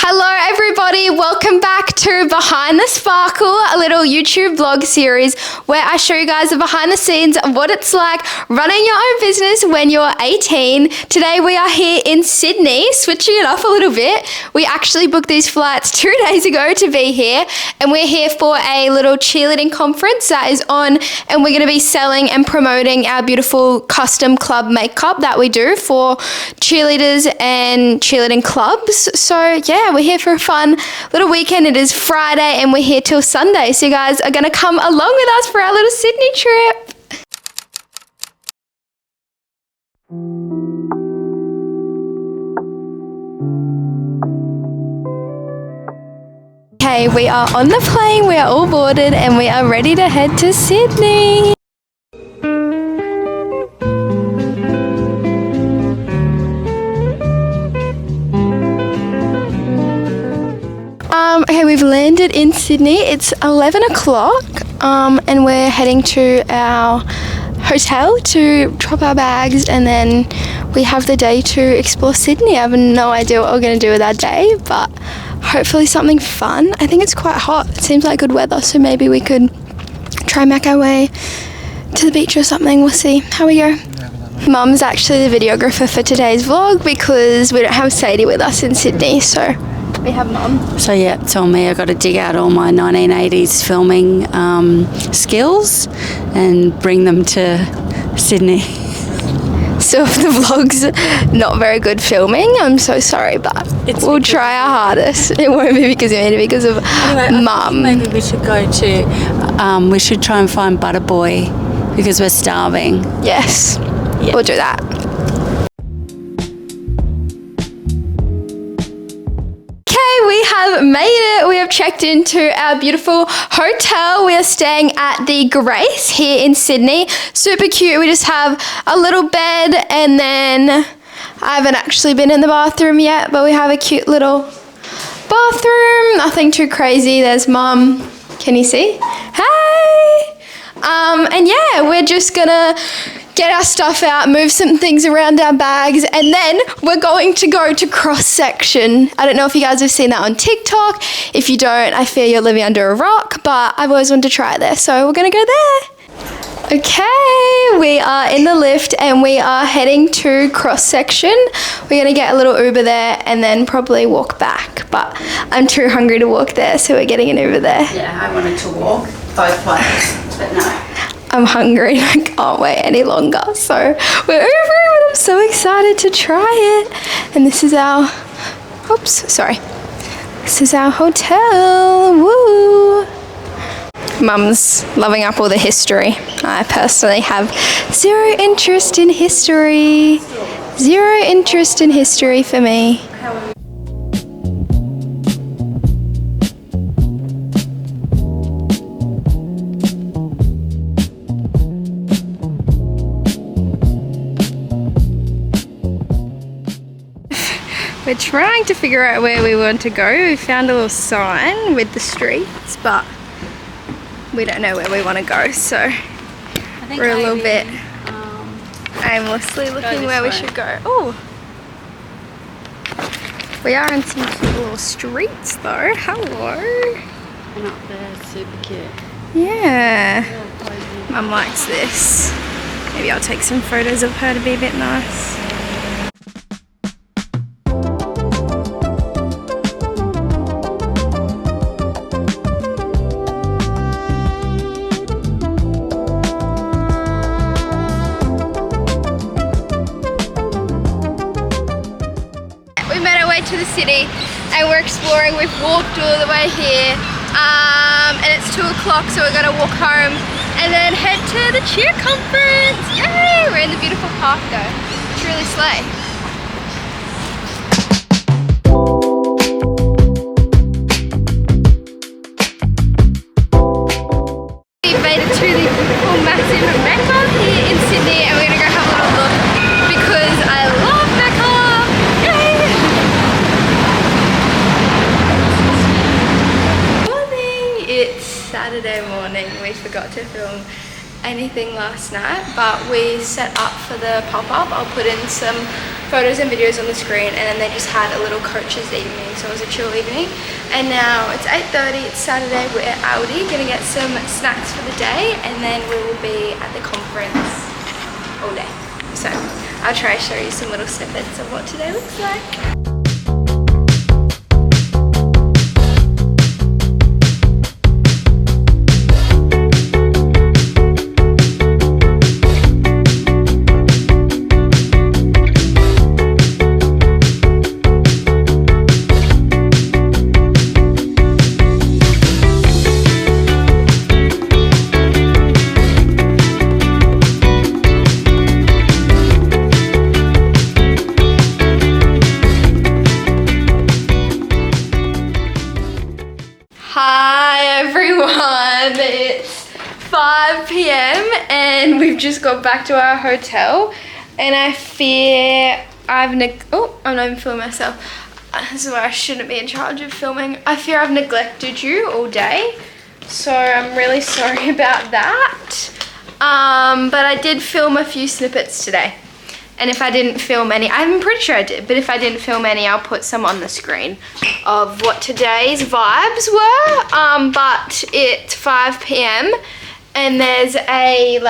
Hello everybody, welcome back to Behind the Sparkle, a little YouTube vlog series where I show you guys the behind the scenes of what it's like running your own business when you're 18. Today we are here in Sydney, switching it up a little bit. We actually booked these flights 2 days ago to be here, and we're here for a little cheerleading conference that is on, and we're going to be selling and promoting our beautiful custom club makeup that we do for cheerleaders and cheerleading clubs. So yeah, we're here for a fun little weekend. It is Friday and we're here till Sunday. So you guys are going to come along with us for our little Sydney trip. Okay, we are on the plane. We are all boarded and we are ready to head to Sydney. Okay, we've landed in Sydney. It's 11 o'clock and we're heading to our hotel to drop our bags, and then we have the day to explore Sydney. I have no idea what we're going to do with our day, but hopefully something fun. I think it's quite hot. It seems like good weather, so maybe we could try and make our way to the beach or something. We'll see how we go. Mum's actually the videographer for today's vlog because we don't have Sadie with us in Sydney, so we have Mum. So yeah, it's on me. I've got to dig out all my 1980s filming skills and bring them to Sydney. So if the vlog's not very good filming, I'm so sorry, but we'll try our hardest. It won't be because of me, it'll be because of Mum. Maybe we should go to, we should try and find Butterboy because we're starving. Yes, yeah. We'll do that. We have made it. We have checked into our beautiful hotel. We are staying at the Grace here in Sydney. Super cute. We just have a little bed, and then I haven't actually been in the bathroom yet, but we have a cute little bathroom. Nothing too crazy. There's Mum. Can you see? Hey! And yeah, we're just gonna get our stuff out, move some things around our bags, and then we're going to go to cross section. I don't know if you guys have seen that on TikTok. If you don't, I fear you're living under a rock, but I've always wanted to try it there, so we're gonna go there. Okay, we are in the lift and we are heading to cross section. We're gonna get a little Uber there and then probably walk back, but I'm too hungry to walk there, so we're getting an Uber there. Yeah, I wanted to walk both places, but no. I'm hungry and I can't wait any longer. So we're Ubering, but I'm so excited to try it. And this is our, this is our hotel. Woo! Mum's loving up all the history. I personally have zero interest in history. Zero interest in history for me. We're trying to figure out where we want to go. We found a little sign with the streets, but we don't know where we want to go, so we're a little bit aimlessly looking where we should go. Oh, we are in some cute little streets though. Hello. And up there, super cute. Yeah. Mum likes this. Maybe I'll take some photos of her to be a bit nice. To the city and we're exploring. We've walked all the way here and it's 2 o'clock, so we're gonna walk home and then head to the cheer conference. Yay! We're in the beautiful park though. It's really slay. We've made it to the beautiful massive Mecca here in Sydney, and we're gonna go have a little look because I love Mecca. It's Saturday morning. We forgot to film anything last night, but we set up for the pop-up. I'll put in some photos and videos on the screen, and then they just had a little coaches evening, so it was a chill evening. And now it's 8:30, it's Saturday, we're at Aldi, gonna get some snacks for the day, and then we will be at the conference all day. So I'll try to show you some little snippets of what today looks like. Hi everyone, it's 5 p.m. and we've just got back to our hotel, and I fear I'm not even filming myself. This is why I shouldn't be in charge of filming. I fear I've neglected you all day, so I'm really sorry about that. But I did film a few snippets today. And if I didn't film any, I'm pretty sure I did, but if I didn't film any, I'll put some on the screen of what today's vibes were. But it's 5 p.m. and there's a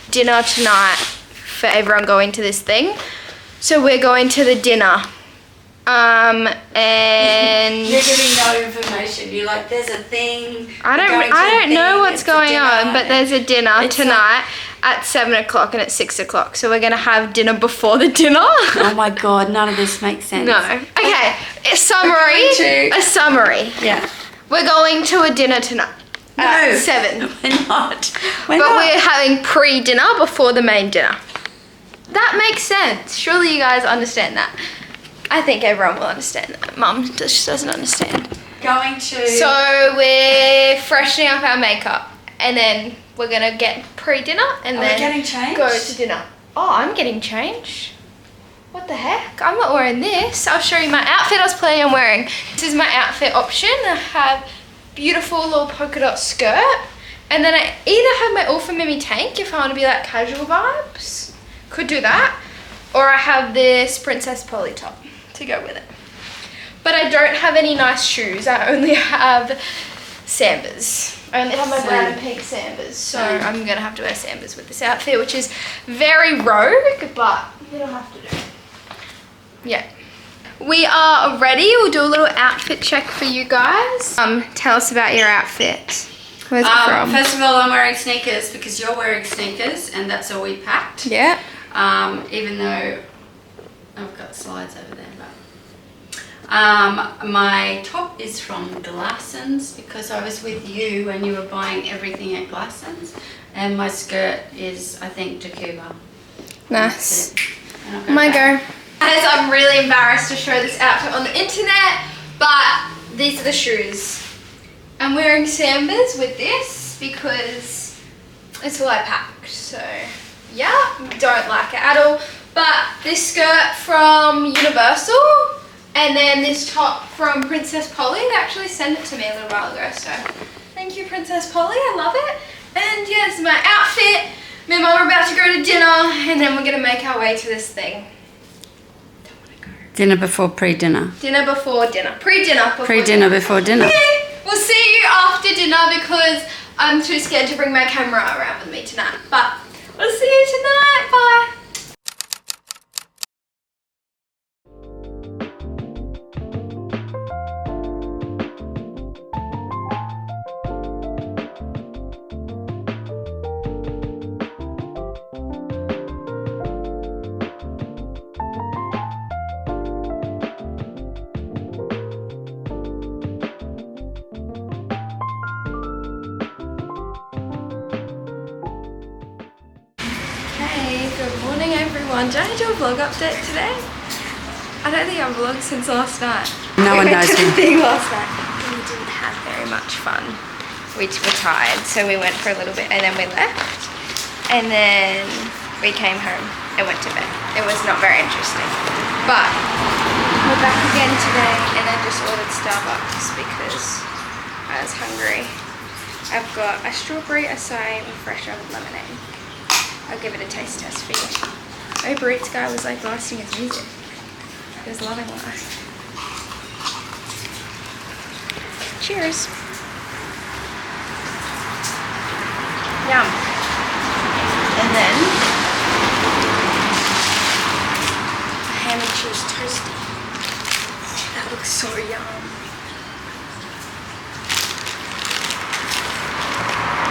dinner tonight for everyone going to this thing. So we're going to the dinner. And you're giving no information. You're like, there's a thing. I don't know what's going on, but there's a dinner tonight at 7 o'clock and at 6 o'clock. So we're gonna have dinner before the dinner. Oh my god, none of this makes sense. No. Okay. A summary. Yeah. We're going to a dinner tonight. At 7. We're not. We're having pre-dinner before the main dinner. That makes sense. Surely you guys understand that. I think everyone will understand that. Mum just doesn't understand. So we're freshening up our makeup, and then we're gonna get pre-dinner, and then getting changed? Go to dinner. Oh, I'm getting changed. What the heck? I'm not wearing this. I'll show you my outfit I was planning on wearing. This is my outfit option. I have beautiful little polka dot skirt, and then I either have my All for Mimi tank if I want to be like casual vibes. Could do that. Or I have this Princess Polly top to go with it. But I don't have any nice shoes. I only have Sambas. I only have my brown and pink Sambas. So I'm going to have to wear Sambas with this outfit, which is very rogue, but it'll have to do. Yeah. We are ready. We'll do a little outfit check for you guys. Tell us about your outfit. Where's it from? First of all, I'm wearing sneakers because you're wearing sneakers, and that's all we packed. Yeah. Even though I've got slides over there, but my top is from Glassons because I was with you when you were buying everything at Glassons, and my skirt is, I think, Takuba. Nice. My go. Guys, I'm really embarrassed to show this outfit on the internet, but these are the shoes. I'm wearing Sambas with this because it's all I packed, so yeah, don't like it at all. But this skirt from Universal, and then this top from Princess Polly. They actually sent it to me a little while ago, so thank you, Princess Polly, I love it. And yeah, this is my outfit. Me and Mum are about to go to dinner, and then we're gonna make our way to this thing. Dinner before pre-dinner. Dinner before dinner. Pre-dinner before Pre-dinner before dinner. Yeah. We'll see you after dinner because I'm too scared to bring my camera around with me tonight. But we'll see you tonight. Bye. Good morning everyone. Did I do a vlog update today? I don't think I've vlogged since last night. No one knows me. Thing last night. We didn't have very much fun. We were tired, so we went for a little bit and then we left. And then we came home and went to bed. It was not very interesting. But we're back again today, and I just ordered Starbucks because I was hungry. I've got a strawberry acai and fresh almond lemonade. I'll give it a taste test for you. Uber Eats guy was like blasting his music. He was loving life. Cheers. Yum. And then ham and cheese toasty. That looks so yum.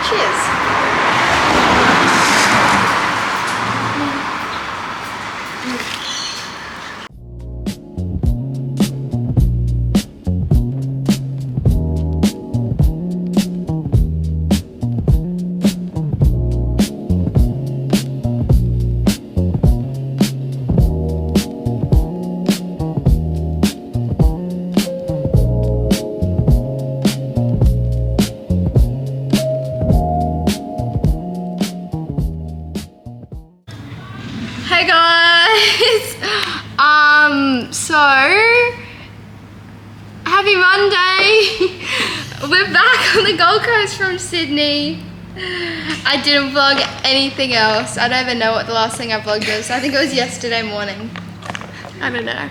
Cheers. Hey guys, so happy Monday. We're back on the Gold Coast from Sydney. I didn't vlog anything else. I don't even know what the last thing I vlogged was. I think it was yesterday morning. I don't know.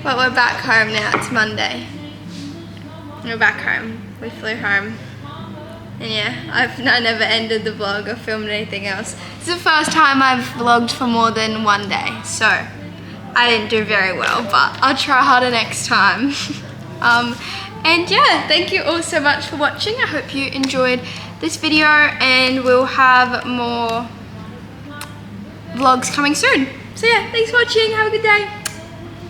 But we're back home now. It's Monday. We're back home. We flew home. And yeah, I never ended the vlog or filmed anything else. It's the first time I've vlogged for more than one day, so I didn't do very well, but I'll try harder next time. And yeah, thank you all so much for watching. I hope you enjoyed this video, and we'll have more vlogs coming soon. So yeah, thanks for watching. Have a good day.